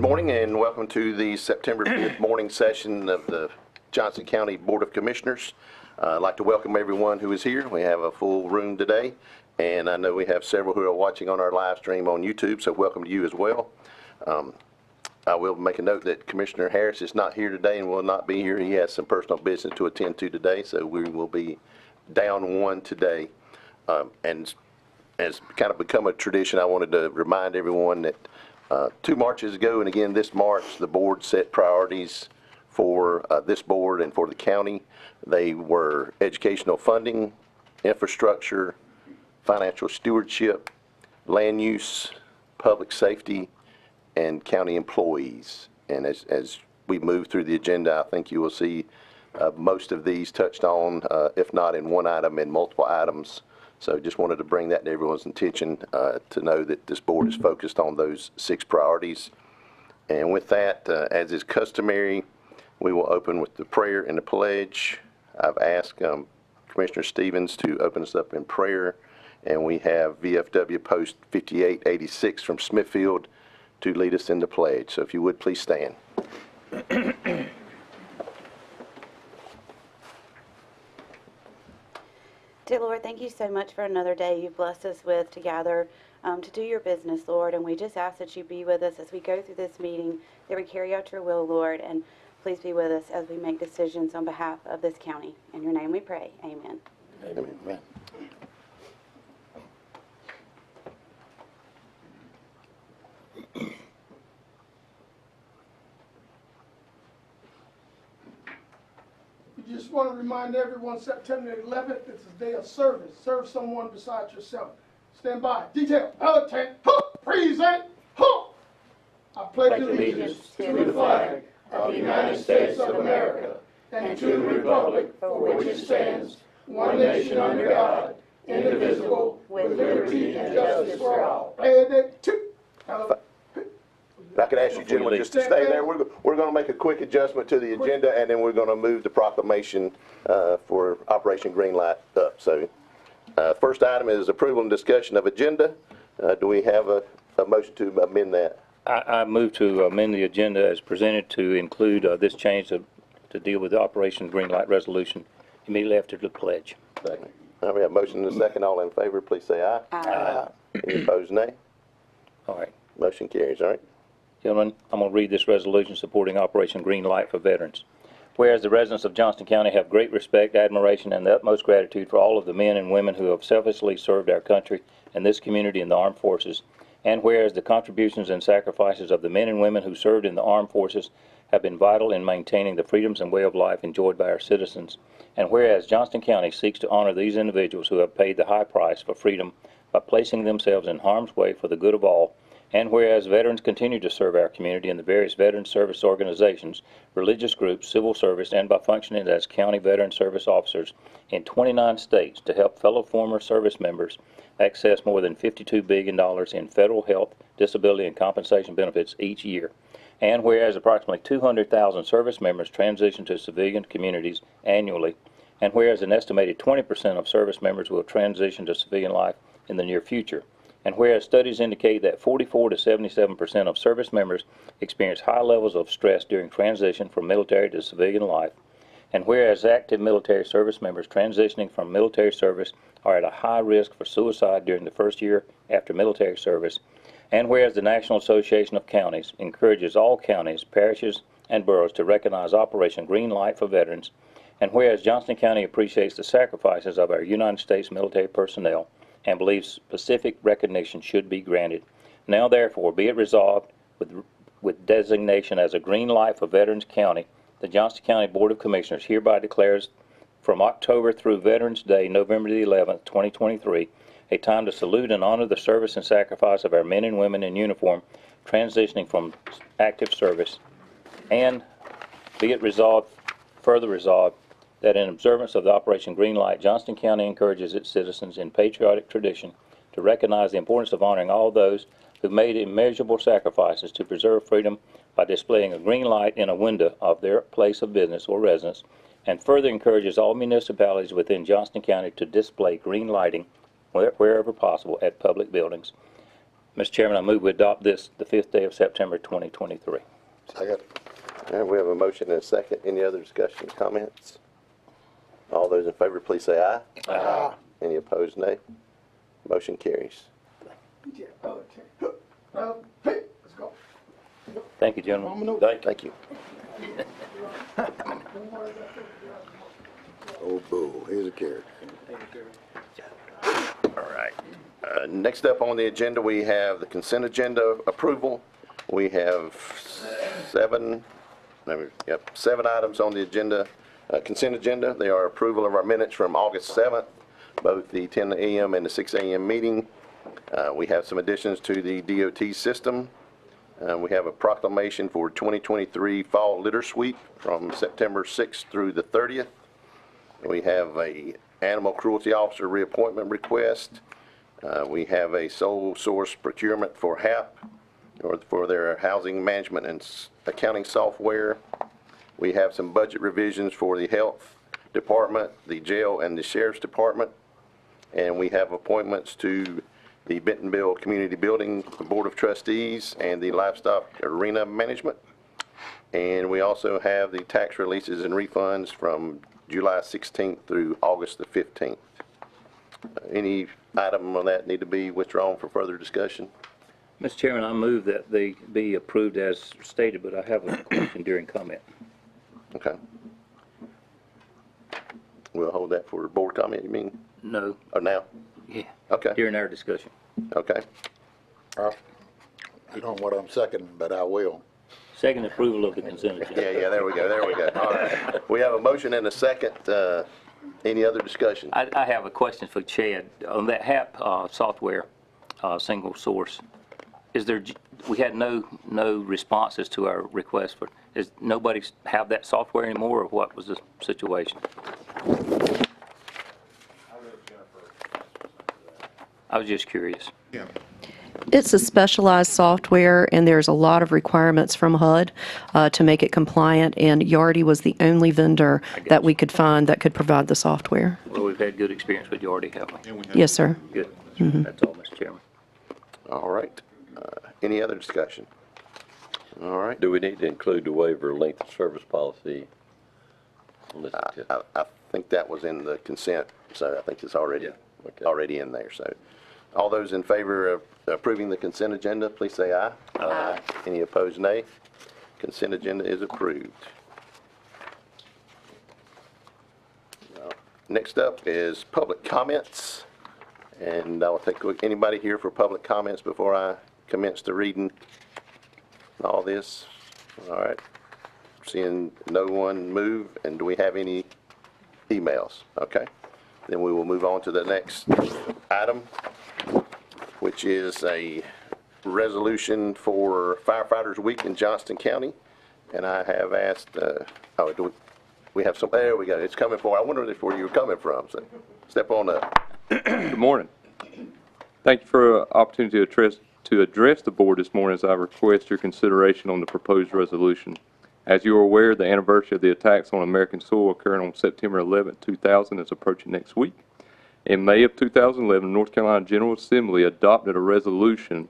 morning and welcome to the September 5th morning session of the Johnston County Board of Commissioners. I'd like to welcome everyone who is here. We have a full room today, and I know we have several who are watching on our live stream on YouTube, so welcome to you as well. I will make a note that Commissioner Harris is not here today and will not be here. He has some personal business to attend to today, so we will be down one today. And as kind of become a tradition, I wanted to remind everyone that 2 Marches ago, and again this March, the board set priorities for this board and for the county. They were educational funding, infrastructure, financial stewardship, land use, public safety, and county employees. And as we move through the agenda, I think you will see most of these touched on, if not in one item, in multiple items. So just wanted to bring that to everyone's attention to know that this board is focused on those 6 priorities. And with that, as is customary, we will open with the prayer and the pledge. I've asked Commissioner Stevens to open us up in prayer, and we have VFW Post 5886 from Smithfield to lead us in the pledge. So if you would, please stand. Dear Lord, thank you so much for another day you've blessed us with to gather to do your business, Lord. And we just ask that you be with us as we go through this meeting, that we carry out your will, Lord. And please be with us as we make decisions on behalf of this county. In your name we pray. Amen. Amen. We just want to remind everyone, September 11th, it's a day of service. Serve someone besides yourself. Stand by. Detail. Militant. Present. I pledge allegiance to the flag of the United States of America and to the republic for which it stands, one nation under God, indivisible, with liberty and justice for all. If I could ask you gentlemen just to stay there. We're going to make a quick adjustment to the agenda, and then we're going to move the proclamation for Operation Greenlight up. So first item is approval and discussion of agenda. Do we have a motion to amend that? I move to amend the agenda as presented to include this change to deal with the Operation Greenlight resolution immediately after the pledge. Second. All right, we have a motion and a second. All in favor, please say aye. Aye. Any opposed, nay? All right. Motion carries. All right. Gentlemen, I'm going to read this resolution supporting Operation Greenlight for veterans. Whereas the residents of Johnston County have great respect, admiration, and the utmost gratitude for all of the men and women who have selflessly served our country and this community in the armed forces, and whereas the contributions and sacrifices of the men and women who served in the armed forces have been vital in maintaining the freedoms and way of life enjoyed by our citizens, and whereas Johnston County seeks to honor these individuals who have paid the high price for freedom by placing themselves in harm's way for the good of all, and whereas veterans continue to serve our community in the various veteran service organizations, religious groups, civil service, and by functioning as county veteran service officers in 29 states to help fellow former service members access more than $52 billion in federal health, disability, and compensation benefits each year. And whereas approximately 200,000 service members transition to civilian communities annually, and whereas an estimated 20% of service members will transition to civilian life in the near future. And whereas studies indicate that 44 to 77% of service members experience high levels of stress during transition from military to civilian life, and whereas active military service members transitioning from military service are at a high risk for suicide during the first year after military service, and whereas the National Association of Counties encourages all counties, parishes, and boroughs to recognize Operation Greenlight for veterans, and whereas Johnston County appreciates the sacrifices of our United States military personnel, and believes specific recognition should be granted. Now therefore be it resolved with designation as a green light for Veterans County, the Johnston County Board of Commissioners hereby declares from October through Veterans Day, November the 11th, 2023, a time to salute and honor the service and sacrifice of our men and women in uniform transitioning from active service. And be it resolved, further resolved, that in observance of the Operation Greenlight, Johnston County encourages its citizens in patriotic tradition to recognize the importance of honoring all those who made immeasurable sacrifices to preserve freedom by displaying a green light in a window of their place of business or residence, and further encourages all municipalities within Johnston County to display green lighting wherever possible at public buildings. Mr. Chairman, I move we adopt this the 5th day of September 2023. Second. All right, we have a motion and a second. Any other discussion, comments? All those in favor, please say aye. Aye. Any opposed, nay. Motion carries. Detail, other 10. Hey, let's go. Thank you, gentlemen. Domino. Thank you. Oh, bull, here's a carrot. All right. Next up on the agenda, we have the consent agenda approval. We have seven items on the agenda, consent agenda. They are approval of our minutes from August 7th, both the 10 a.m. and the 6 a.m. meeting. We have some additions to the DOT system. We have a proclamation for 2023 fall litter sweep from September 6th through the 30th. We have a animal cruelty officer reappointment request. We have a sole source procurement for HAP, or for their housing management and accounting software. We have some budget revisions for the health department, the jail, and the sheriff's department. And we have appointments to the Bentonville Community Building Board of Trustees and the Livestock Arena Management. And we also have the tax releases and refunds from July 16th through August the 15th. Any item on that need to be withdrawn for further discussion? Mr. Chairman, I move that they be approved as stated, but I have a question during comment. Okay. We'll hold that for board comment, you mean? No. Or now? Yeah. Okay, During our discussion. okay. I don't know what I'm seconding, but I will. Second approval of the consent agenda. Yeah, there we go. All right. We have a motion and a second. Any other discussion? I have a question for Chad. On that HAP software, single source, is there, we had no responses to our request for, is nobody have that software anymore, or what was the situation? I was just curious. It's a specialized software, and there's a lot of requirements from HUD to make it compliant, and Yardi was the only vendor that we could find that could provide the software. Well, we've had good experience with Yardi, haven't we? Yes, sir. Good. That's all, Mr. Chairman. All right. Any other discussion? All right. Do we need to include the waiver of length of service policy? I think that was in the consent, so I think it's already, Okay. already in there, so. All those in favor of approving the consent agenda, please say aye. Aye. Any opposed, nay. Consent agenda is approved. Now, next up is public comments, and I will take a look. Anybody here for public comments before I commence the reading all this? All right. Seeing no one move, and do we have any emails? Okay. Then we will move on to the next item, which is a resolution for Firefighters Week in Johnston County. And I have asked, we have some, there we go, it's coming for, I wonder where you were coming from, so step on up. Good morning. Thank you for the opportunity to address the board this morning as I request your consideration on the proposed resolution. As you are aware, the anniversary of the attacks on American soil occurring on September 11, 2000 is approaching next week. In May of 2011, North Carolina General Assembly adopted a resolution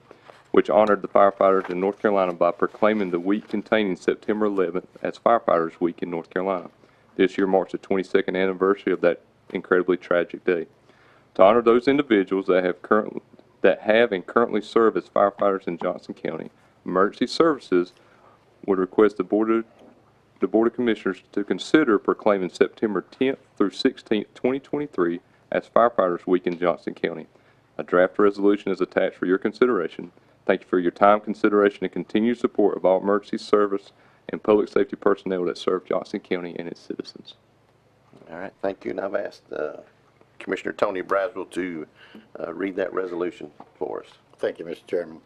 which honored the firefighters in North Carolina by proclaiming the week containing September 11th as Firefighters Week in North Carolina. This year marks the 22nd anniversary of that incredibly tragic day. To honor those individuals that have and currently serve as firefighters in Johnston County, Emergency Services would request the Board of Commissioners to consider proclaiming September 10th through 16th, 2023 as Firefighters Week in Johnston County. A draft resolution is attached for your consideration. Thank you for your time, consideration, and continued support of all emergency service and public safety personnel that serve Johnston County and its citizens. All right, thank you, and I've asked Commissioner Tony Braswell to read that resolution for us. Thank you, Mr. Chairman.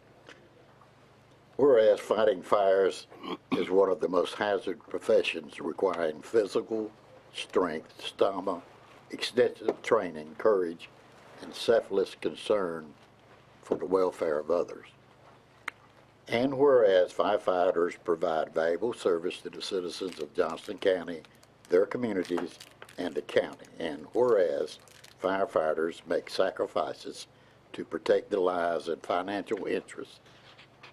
Whereas fighting fires is one of the most hazardous professions requiring physical strength, stamina, extensive training, courage, and selfless concern for the welfare of others. And whereas firefighters provide valuable service to the citizens of Johnston County, their communities, and the county. And whereas firefighters make sacrifices to protect the lives and financial interests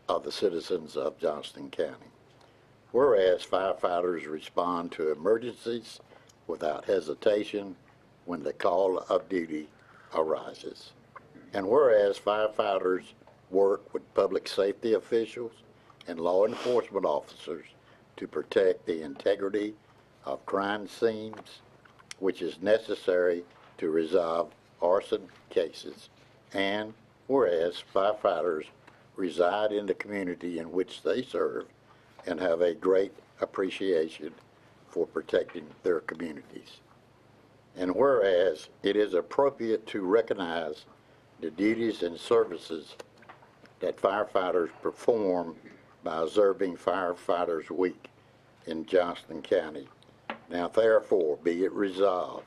of the citizens of Johnston County. Whereas firefighters respond to emergencies without hesitation when the call of duty arises. And whereas firefighters work with public safety officials and law enforcement officers to protect the integrity of crime scenes, which is necessary to resolve arson cases. And whereas firefighters reside in the community in which they serve and have a great appreciation for protecting their communities. And whereas it is appropriate to recognize the duties and services that firefighters perform by observing Firefighters Week in Johnston County. Now therefore be it resolved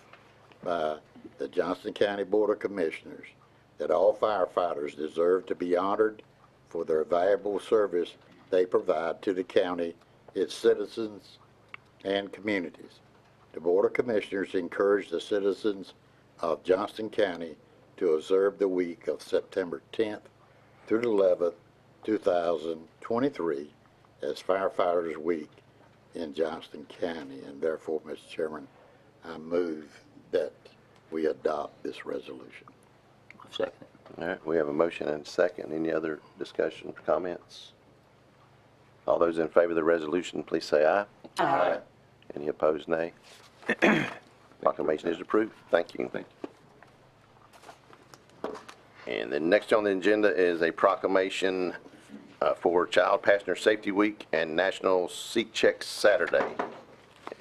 by the Johnston County Board of Commissioners that all firefighters deserve to be honored for their valuable service they provide to the county, its citizens, and communities. The Board of Commissioners encourage the citizens of Johnston County to observe the week of September 10th through the 11th, 2023 as Firefighters Week in Johnston County. And therefore, Mr. Chairman, I move that we adopt this resolution. Second. All right, we have a motion and a second. Any other discussion or comments? All those in favor of the resolution, please say aye. Aye. Any opposed, nay? Proclamation is approved. Thank you. Thank you. And then next on the agenda is a proclamation for Child Passenger Safety Week and National Seat Check Saturday.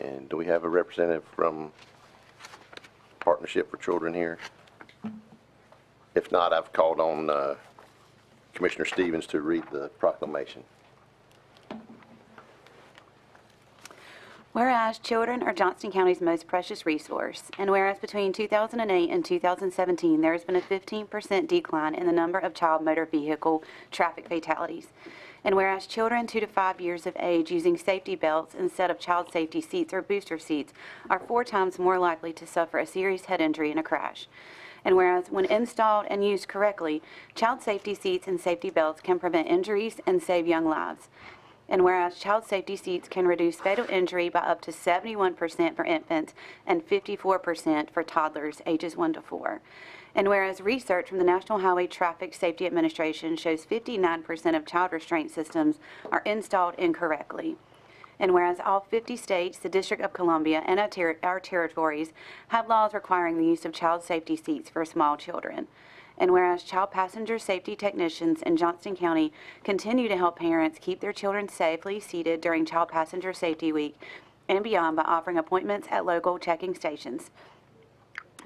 And do we have a representative from Partnership for Children here? If not, I've called on Commissioner Stevens to read the proclamation. Whereas children are Johnston County's most precious resource, and whereas between 2008 and 2017 there has been a 15% decline in the number of child motor vehicle traffic fatalities, and whereas children 2 to 5 years of age using safety belts instead of child safety seats or booster seats are 4 times more likely to suffer a serious head injury in a crash. And whereas when installed and used correctly, child safety seats and safety belts can prevent injuries and save young lives. And whereas child safety seats can reduce fatal injury by up to 71% for infants and 54% for toddlers ages 1 to 4. And whereas research from the National Highway Traffic Safety Administration shows 59% of child restraint systems are installed incorrectly. And whereas all 50 states, the District of Columbia, and our territories have laws requiring the use of child safety seats for small children. And whereas child passenger safety technicians in Johnston County continue to help parents keep their children safely seated during Child Passenger Safety Week and beyond by offering appointments at local checking stations.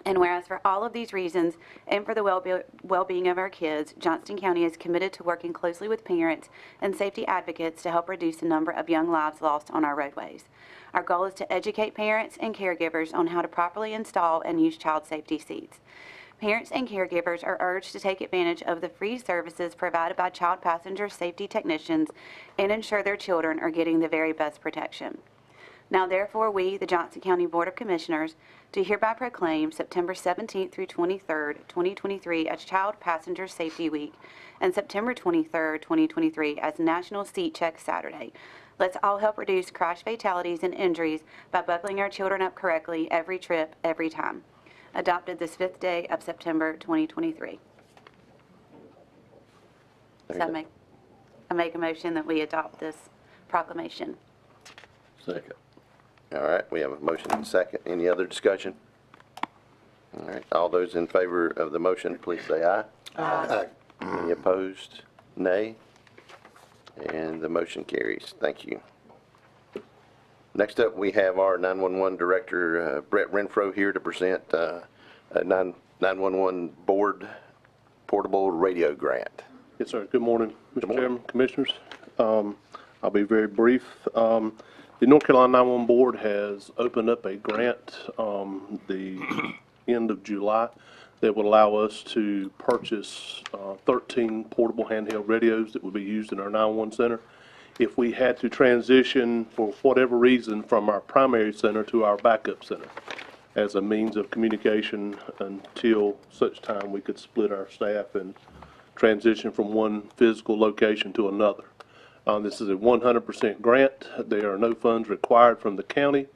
And whereas for all of these reasons and for the well-being of our kids, Johnston County is committed to working closely with parents and safety advocates to help reduce the number of young lives lost on our roadways. Our goal is to educate parents and caregivers on how to properly install and use child safety seats. Parents and caregivers are urged to take advantage of the free services provided by child passenger safety technicians and ensure their children are getting the very best protection. Now therefore we, the Johnston County Board of Commissioners, do hereby proclaim September 17th through 23rd, 2023 as Child Passenger Safety Week and September 23rd, 2023 as National Seat Check Saturday. Let's all help reduce crash fatalities and injuries by buckling our children up correctly every trip, every time. Adopted this 5th day of September 2023. So I make a motion that we adopt this proclamation. Second. All right, we have a motion and a second. Any other discussion? All right, all those in favor of the motion, please say aye. Aye. Any opposed? Nay. And the motion carries. Thank you. Next up, we have our 911 Director, Brett Renfro, here to present a 911 Board Portable Radio Grant. Yes, sir. Good morning, Mr. Chairman, Commissioners. I'll be very brief. The North Carolina 911 Board has opened up a grant the end of July that would allow us to purchase 13 portable handheld radios that would be used in our 911 center. If we had to transition for whatever reason from our primary center to our backup center. as a means of communication until such time we could split our staff and transition from one physical location to another. This is a 100% grant. There are no funds required from the county.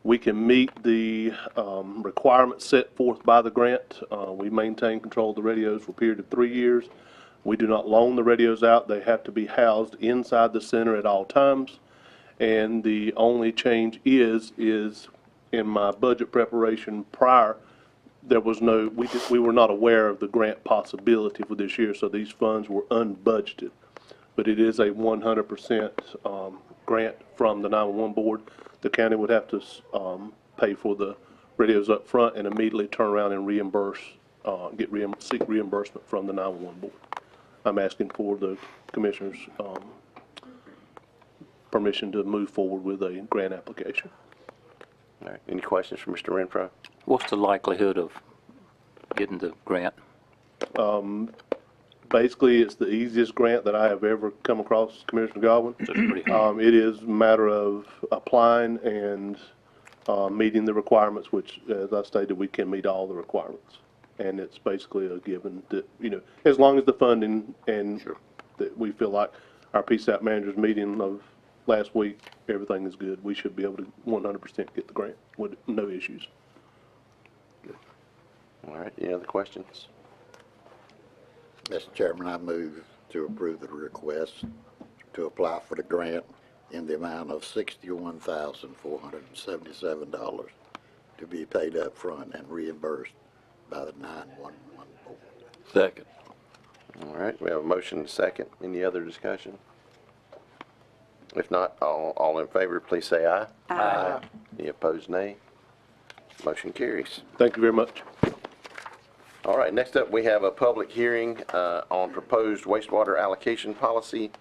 We can meet the requirements set forth by the grant. We maintain control of the radios for a period of 3 years. We do not loan the radios out. They have to be housed inside the center at all times. And the only change is in my budget preparation prior, there was no, we were not aware of the grant possibility for this year, so these funds were unbudgeted. But it is a 100% grant from the 911 board. The county would have to pay for the radios up front and immediately turn around and reimburse, seek reimbursement from the 911 board. I'm asking for the commissioner's permission to move forward with a grant application. All right, any questions for Mr. Renfro? What's the likelihood of getting the grant? Basically, it's the easiest grant that I have ever come across, Commissioner Godwin. So it's pretty high. It is a matter of applying and meeting the requirements, which, as I stated, we can meet all the requirements. And it's basically a given that, you know, as long as the funding and that we feel like our PSAP manager's meeting of last week, everything is good, we should be able to 100% get the grant with no issues. All right, any other questions? Mr. Chairman, I move to approve the request to apply for the grant in the amount of $61,477 to be paid up front and reimbursed by the 911 board. Second. All right, we have a motion and a second. Any other discussion? If not, all in favor, please say aye. Aye. Any opposed, nay? Motion carries. Thank you very much. All right, next up, we have a public hearing on proposed wastewater allocation policy.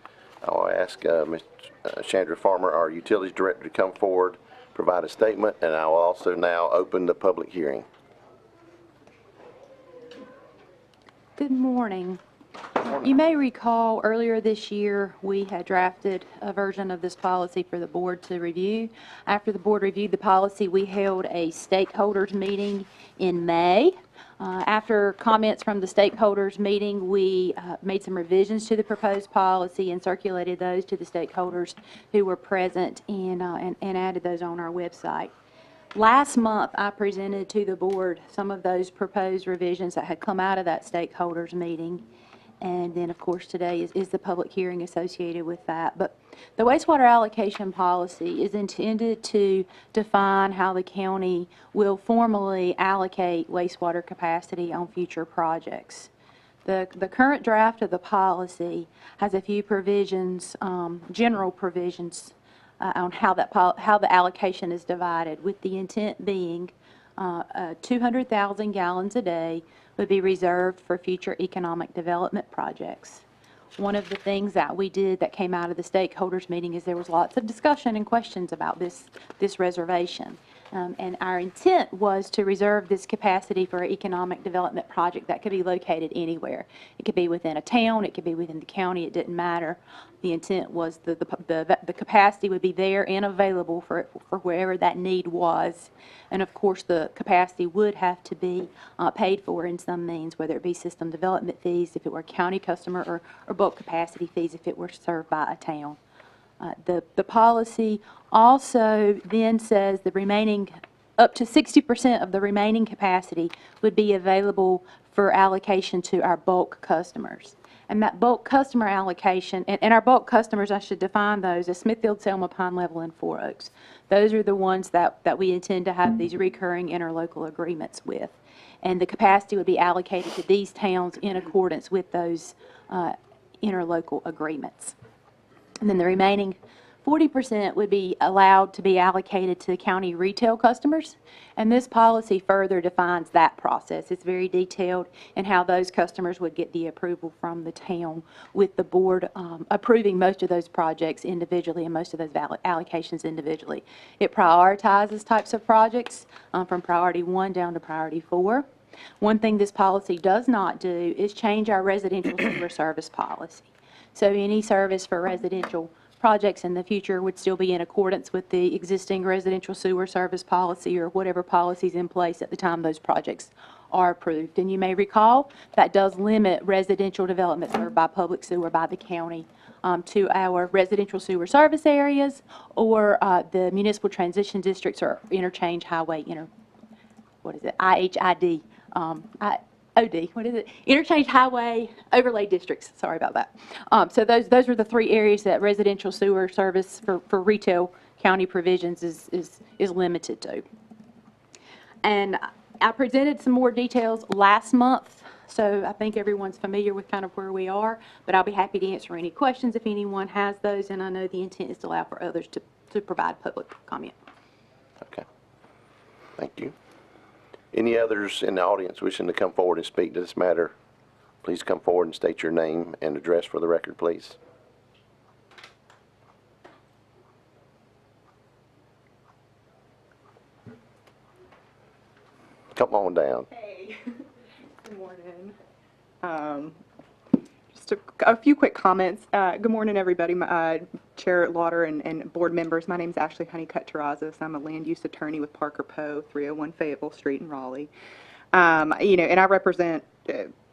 I'll ask Ms. Chandra Farmer, our Utilities Director, to come forward, provide a statement, and I will also now open the public hearing. Good morning. You may recall earlier this year we had drafted a version of this policy for the board to review. After the board reviewed the policy, we held a stakeholders meeting in May. After comments from the stakeholders meeting, we made some revisions to the proposed policy and circulated those to the stakeholders who were present and added those on our website. Last month, I presented to the board some of those proposed revisions that had come out of that stakeholders meeting. And then, of course, today is the public hearing associated with that. But the wastewater allocation policy is intended to define how the county will formally allocate wastewater capacity on future projects. The current draft of the policy has a few provisions, general provisions, on how the allocation is divided, with the intent being 200,000 gallons a day would be reserved for future economic development projects. One of the things that we did that came out of the stakeholders meeting is there was lots of discussion and questions about this reservation. And our intent was to reserve this capacity for an economic development project that could be located anywhere. It could be within a town, it could be within the county, it didn't matter. The intent was the capacity would be there and available for wherever that need was. And of course, the capacity would have to be paid for in some means, whether it be system development fees if it were a county customer, or bulk capacity fees if it were served by a town. The policy also then says the remaining, up to 60% of the remaining capacity would be available for allocation to our bulk customers. And that bulk customer allocation, and our bulk customers, I should define those as Smithfield, Selma, Pine Level, and Four Oaks. Those are the ones that we intend to have these recurring interlocal agreements with. And the capacity would be allocated to these towns in accordance with those interlocal agreements. And then the remaining 40% would be allowed to be allocated to county retail customers, and this policy further defines that process. It's very detailed in how those customers would get the approval from the town, with the board approving most of those projects individually and most of those allocations individually. It prioritizes types of projects from priority 1 down to priority 4. One thing this policy does not do is change our residential sewer service policy. So any service for residential projects in the future would still be in accordance with the existing residential sewer service policy or whatever policies in place at the time those projects are approved. And you may recall that does limit residential development served by public sewer by the county to our residential sewer service areas or the municipal transition districts or interchange highway, IHID, OD, what is it? Interchange highway overlay districts, sorry about that. So those are the three areas that residential sewer service for retail county provisions is limited to. And I presented some more details last month, so I think everyone's familiar with kind of where we are, but I'll be happy to answer any questions if anyone has those, and I know the intent is to allow for others to provide public comment. Okay. Thank you. Any others in the audience wishing to come forward and speak to this matter, please come forward and state your name and address for the record, please. Come on down. Hey, good morning. Just a few quick comments. Good morning, everybody. Chair Lauder and board members. My name is Ashley Honeycutt-Terrazas. I'm a land use attorney with Parker Poe, 301 Fayetteville Street in Raleigh. And I represent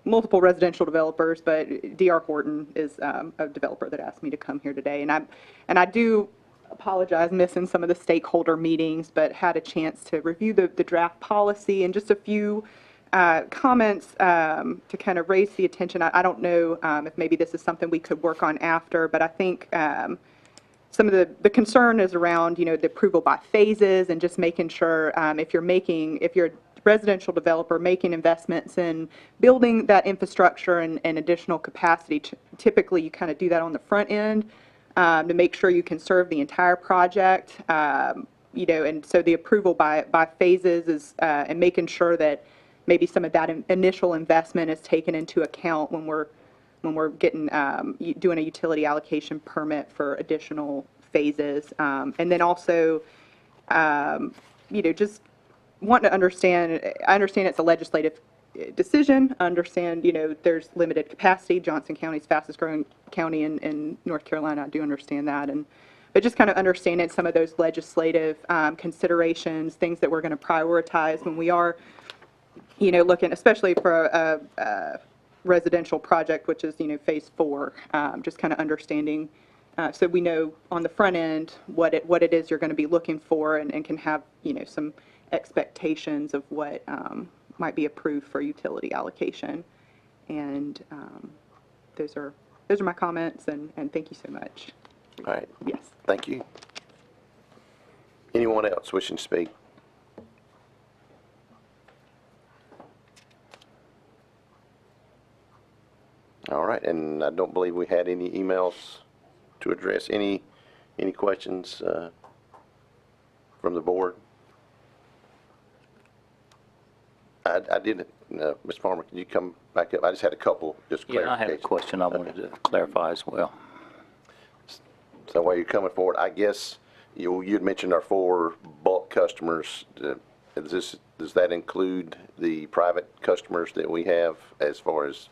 multiple residential developers, but D.R. Horton is a developer that asked me to come here today. And I do apologize missing some of the stakeholder meetings, but had a chance to review the draft policy and just a few comments to kind of raise the attention. I don't know if maybe this is something we could work on after, but I think some of the concern is around, the approval by phases and just making sure if you're a residential developer making investments in building that infrastructure and additional capacity, typically you kind of do that on the front end to make sure you can serve the entire project, and so the approval by phases is and making sure that maybe some of that initial investment is taken into account when we're getting doing a utility allocation permit for additional phases, and then also just want to understand. I understand it's a legislative decision. Understand there's limited capacity. Johnston County is fastest growing county in North Carolina. I do understand that, but just kind of understanding some of those legislative considerations, things that we're going to prioritize when we are looking, especially for a residential project, which is phase 4. Just kind of understanding so we know on the front end what it is you're going to be looking for and can have some expectations of what might be approved for utility allocation. And those are my comments, and thank you so much. All right. Yes. Thank you. Anyone else wishing to speak? All right, and I don't believe we had any emails to address. Any questions from the board? I did, Ms. Farmer, can you come back up? I just had a couple, just Yeah, I had a clarifications. question I wanted to clarify as well. So while you're coming forward, I guess you'd mentioned our 4 bulk customers. Does that include the private customers that we have as far as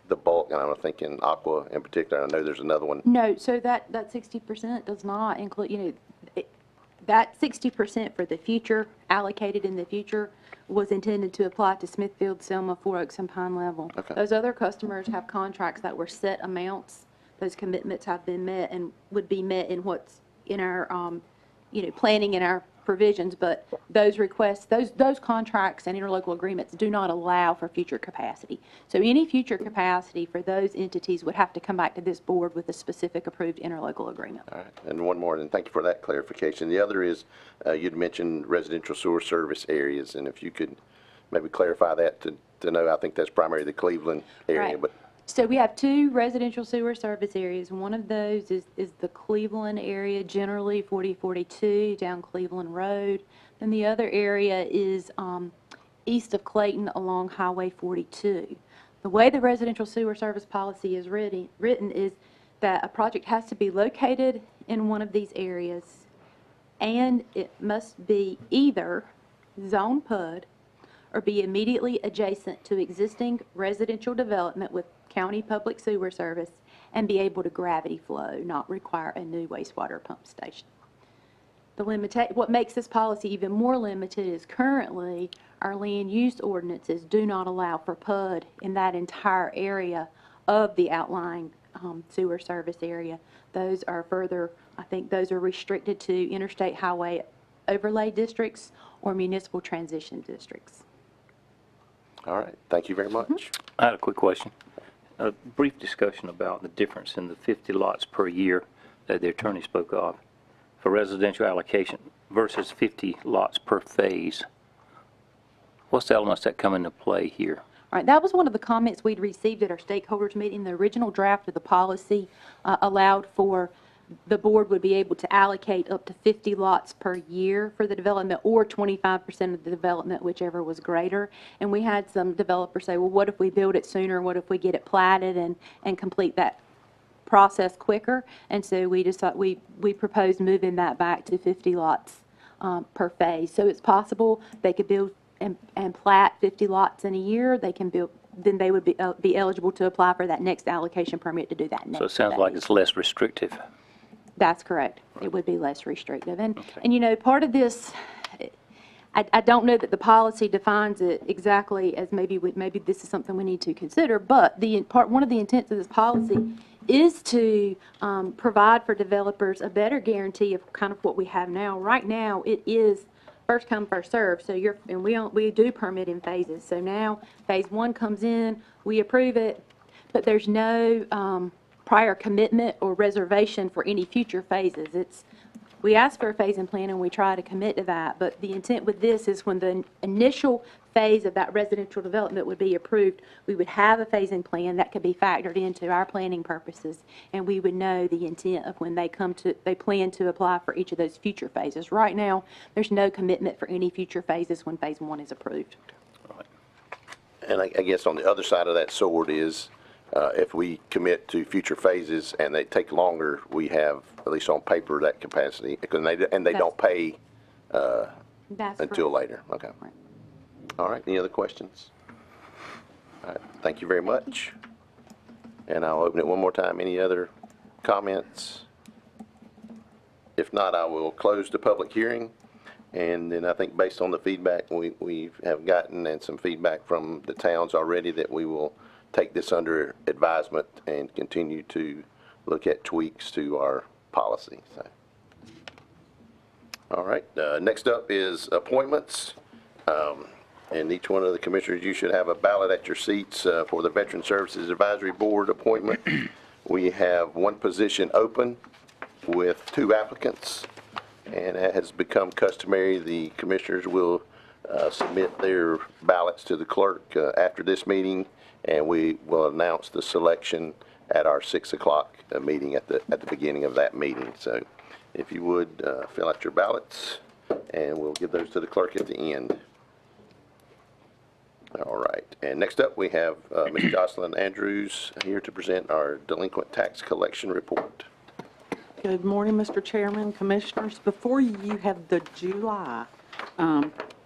the bulk? And I'm thinking Aqua in particular. I know there's another one. No, so that 60% does not include, that 60% for the future, allocated in the future, was intended to apply to Smithfield, Selma, Four Oaks, and Pine Level. Okay. Those other customers have contracts that were set amounts. Those commitments have been met and would be met in what's in our, planning in our provisions, but those requests, those contracts and interlocal agreements do not allow for future capacity. So any future capacity for those entities would have to come back to this board with a specific approved interlocal agreement. All right, and one more, and thank you for that clarification. The other is, you'd mentioned residential sewer service areas, and if you could maybe clarify that to know, I think that's primarily the Cleveland area, Right. but. So we have 2 residential sewer service areas. One of those is the Cleveland area, generally 4042 down Cleveland Road. Then the other area is east of Clayton along Highway 42. The way the residential sewer service policy is written is that a project has to be located in one of these areas, and it must be either zone PUD or be immediately adjacent to existing residential development with county public sewer service and be able to gravity flow, not require a new wastewater pump station. What makes this policy even more limited is currently our land use ordinances do not allow for PUD in that entire area of the outlying sewer service area. Those are further, I think those are restricted to interstate highway overlay districts or municipal transition districts. All right, thank you very much. I had a quick question. A brief discussion about the difference in the 50 lots per year that the attorney spoke of for residential allocation versus 50 lots per phase. What's the elements that come into play here? All right, that was one of the comments we'd received at our stakeholders meeting. The original draft of the policy allowed for the board would be able to allocate up to 50 lots per year for the development, or 25% of the development, whichever was greater. And we had some developers say, well, what if we build it sooner? What if we get it platted and complete that process quicker? And so we decided, we proposed moving that back to 50 lots per phase. So it's possible they could build and plat 50 lots in a year. They can build, then they would be eligible to apply for that next allocation permit to do that next So it sounds like it's less restrictive. That's correct. It would be less restrictive. And you know, part of this, I don't know that the policy defines it exactly as maybe this is something we need to consider, but one of the intents of this policy is to provide for developers a better guarantee of kind of what we have now. Right now, it is first come, first served. So we do permit in phases. So now phase 1 comes in, we approve it, but there's no prior commitment or reservation for any future phases. We ask for a phasing plan and we try to commit to that, but the intent with this is when the initial phase of that residential development would be approved, we would have a phasing plan that could be factored into our planning purposes, and we would know the intent of when they plan to apply for each of those future phases. Right now, there's no commitment for any future phases when phase 1 is approved. And I guess on the other side of that sword is, if we commit to future phases and they take longer, we have, at least on paper, that capacity, and they don't pay until later. Okay. Right. All right, any other questions? All right, thank you very much. And I'll open it one more time. Any other comments? If not, I will close the public hearing. And then I think based on the feedback we have gotten and some feedback from the towns already, that we will take this under advisement and continue to look at tweaks to our policy. So. All right, next up is appointments. And each one of the commissioners, you should have a ballot at your seats for the Veteran Services Advisory Board appointment. We have one position open with 2 applicants, and it has become customary. The commissioners will submit their ballots to the clerk after this meeting, and we will announce the selection at our 6 o'clock meeting at the beginning of that meeting. So if you would fill out your ballots, and we'll give those to the clerk at the end. All right, and next up we have Ms. Jocelyn Andrews here to present our delinquent tax collection report. Good morning, Mr. Chairman, Commissioners. Before you have the July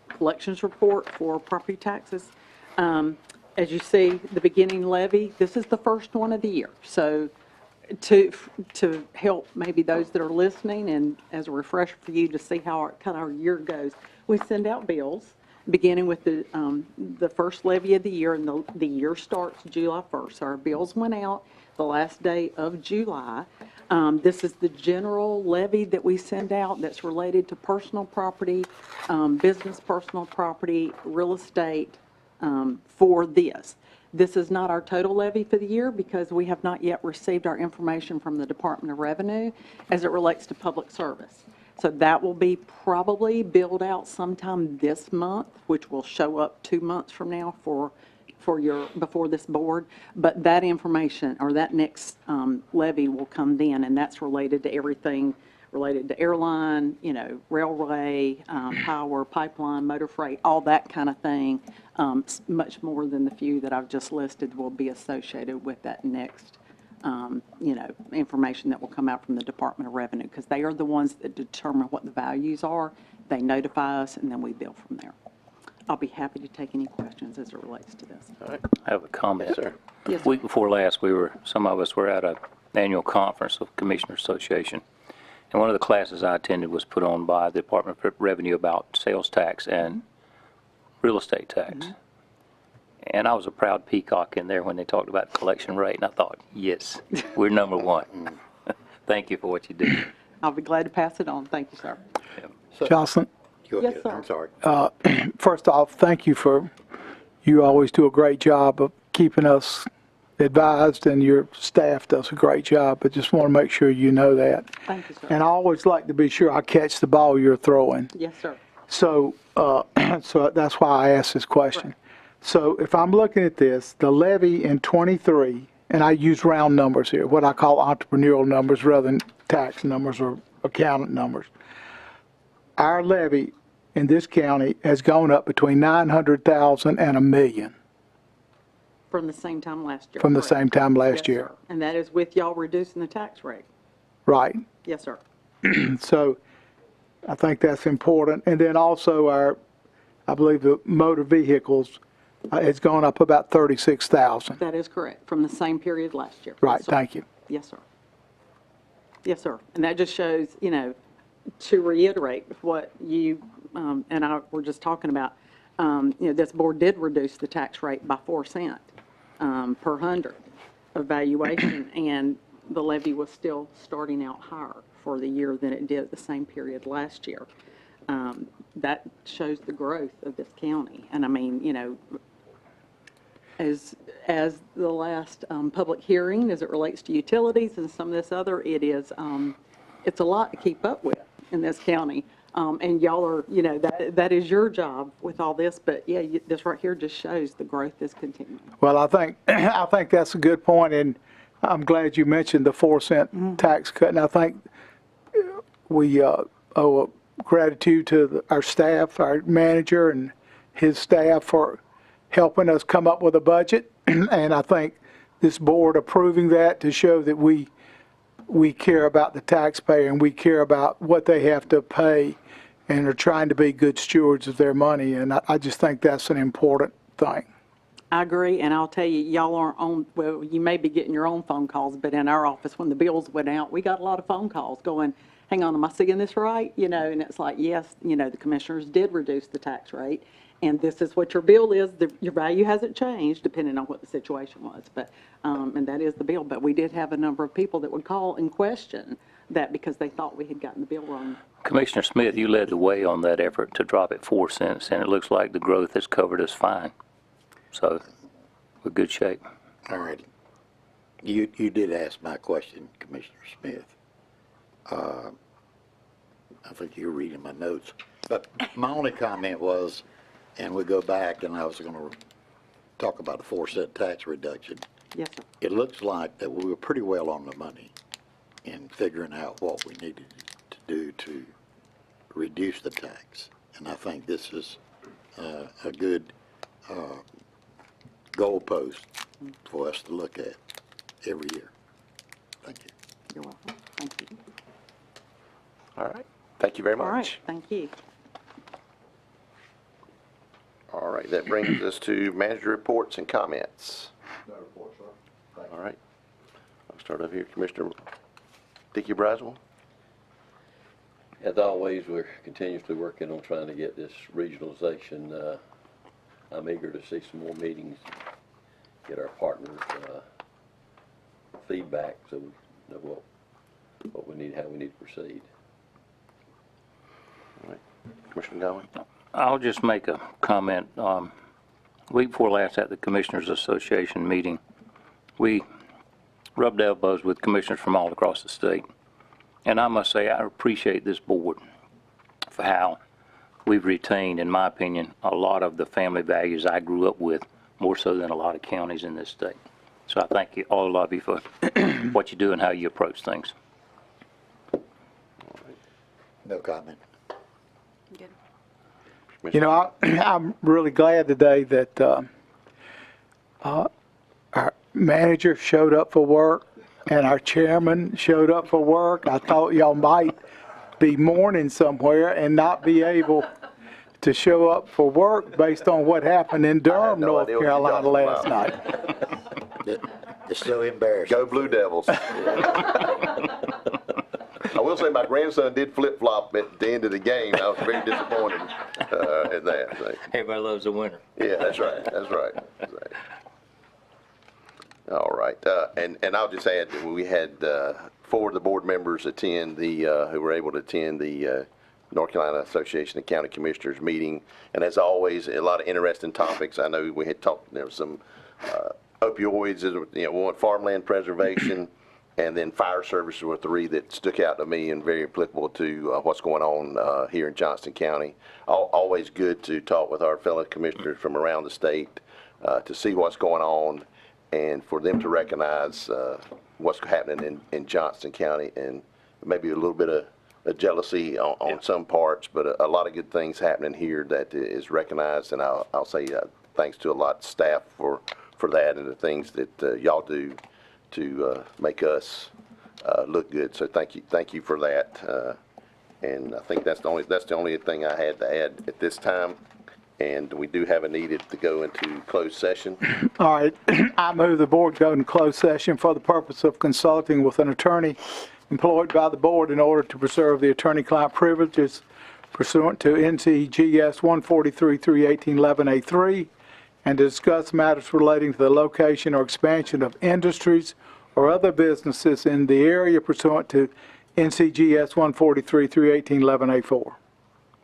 collections report for property taxes. As you see, the beginning levy, this is the first one of the year. So to help maybe those that are listening and as a refresher for you to see how our year goes, we send out bills beginning with the first levy of the year, and the year starts July 1st. So our bills went out the last day of July. This is the general levy that we send out that's related to personal property, business personal property, real estate for this. This is not our total levy for the year because we have not yet received our information from the Department of Revenue as it relates to public service. So that will be probably billed out sometime this month, which will show up 2 months from now before this board. But that information, or that next levy, will come then, and that's related to everything related to airline, railway, power, pipeline, motor freight, all that kind of thing. Much more than the few that I've just listed will be associated with that next information that will come out from the Department of Revenue, because they are the ones that determine what the values are. They notify us, and then we bill from there. I'll be happy to take any questions as it relates to this. All right. I have a comment. Yes, sir. Yes, Week before last, some of us were at an annual conference of Commissioners Association. And one of the classes I attended was put on by the Department of Revenue about sales tax and real estate tax. And I was a proud peacock in there when they talked about collection rate, and I thought, yes, we're number one. Thank you for what you do. I'll be glad to pass it on. Thank you, sir. Johnson, Go Yes, ahead. sir. I'm sorry. first off, thank you you always do a great job of keeping us advised, and your staff does a great job, but just want to make sure you know that. Thank you, sir. And I always like to be sure I catch the ball you're throwing. Yes, sir. So, so that's why I asked this question. Right. So if I'm looking at this, the levy in '23, and I use round numbers here, what I call entrepreneurial numbers rather than tax numbers or accountant numbers. Our levy in this county has gone up between 900,000 and $1 million From the same time last year. from the correct. same time last Yes, year. sir. And that is with y'all reducing the tax rate. Right. Yes, sir. So I think that's important. And then also I believe the motor vehicles has gone up about 36,000. That is correct, from the same period last year. Right, Yes, sir. thank you. Yes, sir. Yes, sir. And that just shows, to reiterate what you and I were just talking about, this board did reduce the tax rate by 4 cents per hundred of valuation, and the levy was still starting out higher for the year than it did at the same period last year. That shows the growth of this county. And I mean, as the last public hearing, as it relates to utilities and some of this other, it's a lot to keep up with in this county. And y'all are, that is your job with all this, but yeah, this right here just shows the growth is continuing. Well, I think that's a good point, and I'm glad you mentioned the 4 cent tax cut. And I think we owe a gratitude to our staff, our manager and his staff for helping us come up with a budget. And I think this board approving that to show that we care about the taxpayer and we care about what they have to pay and are trying to be good stewards of their money. And I just think that's an important thing. I agree, and I'll tell you, y'all aren't on, well, you may be getting your own phone calls, but in our office, when the bills went out, we got a lot of phone calls going, hang on, am I seeing this right? And it's like, yes, the commissioners did reduce the tax rate, and this is what your bill is. Your value hasn't changed depending on what the situation was, but, and that is the bill. But we did have a number of people that would call and question that because they thought we had gotten the bill wrong. Commissioner Smith, you led the way on that effort to drop it 4 cents, and it looks like the growth has covered us fine. So we're good shape. All right. You did ask my question, Commissioner Smith. I think you're reading my notes. But my only comment was, and we go back, and I was going to talk about a 4 cent tax reduction. Yes, sir. It looks like that we were pretty well on the money in figuring out what we needed to do to reduce the tax. And I think this is a good goalpost for us to look at every year. Thank you. You're welcome. Thank you. All right. Thank you very much. All right, thank you. All right, that brings us to manager reports and comments. No report, sir. All right. I'll start over here, Commissioner Dickey Braswell. As always, we're continuously working on trying to get this regionalization. I'm eager to see some more meetings, get our partners' feedback so we know what we need, how we need to proceed. All right. Commissioner Gowen. I'll just make a comment. Week before last at the Commissioners Association meeting, we rubbed elbows with commissioners from all across the state. And I must say, I appreciate this board for how we've retained, in my opinion, a lot of the family values I grew up with, more so than a lot of counties in this state. So I thank you, all of you, for what you do and how you approach things. No comment. Good. I'm really glad today that our manager showed up for work and our chairman showed up for work. I thought y'all might be mourning somewhere and not be able to show up for work based on what happened in Durham, no North idea what you're Carolina talking last about. night. It's so embarrassing. Go Blue Devils. I will say my grandson did flip-flop at the end of the game. I was very disappointed in that. So, Everybody loves a winner. yeah, that's right. That's right. That's right. All right. And I'll just add that we had 4 of the board members attend who were able to attend the North Carolina Association of County Commissioners meeting. And as always, a lot of interesting topics. I know we had talked, there was some opioids, one farmland preservation, and then fire services were 3 that stuck out to me and very applicable to what's going on here in Johnston County. Always good to talk with our fellow commissioners from around the state to see what's going on and for them to recognize what's happening in Johnston County, and maybe a little bit of jealousy on some parts, but a lot of good things happening here that is recognized, and I'll say thanks to a lot of staff for that and the things that y'all do to make us look good. So thank you for that. And I think that's the only thing I had to add at this time. And we do have a need to go into closed session. All right, I move the board go into closed session for the purpose of consulting with an attorney employed by the board in order to preserve the attorney-client privileges pursuant to NCGS 143-318-11A3 and to discuss matters relating to the location or expansion of industries or other businesses in the area pursuant to NCGS 143-318-11A4.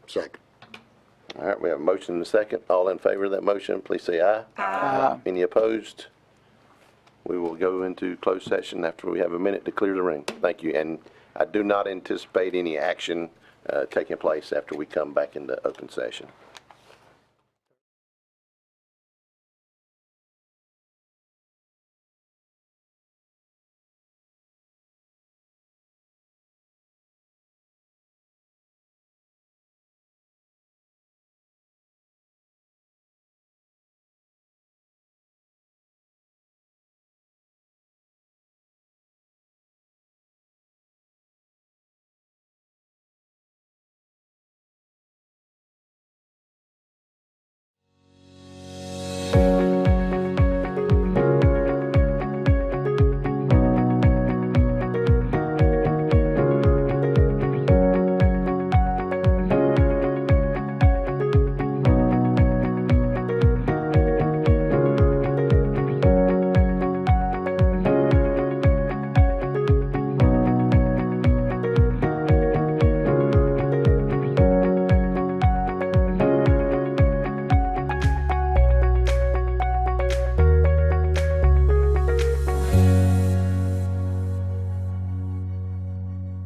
Second. All right, we have a motion and a second. All in favor of that motion, please say aye. Aye. Any opposed? We will go into closed session after we have a minute to clear the room. Thank you. And I do not anticipate any action taking place after we come back into open session.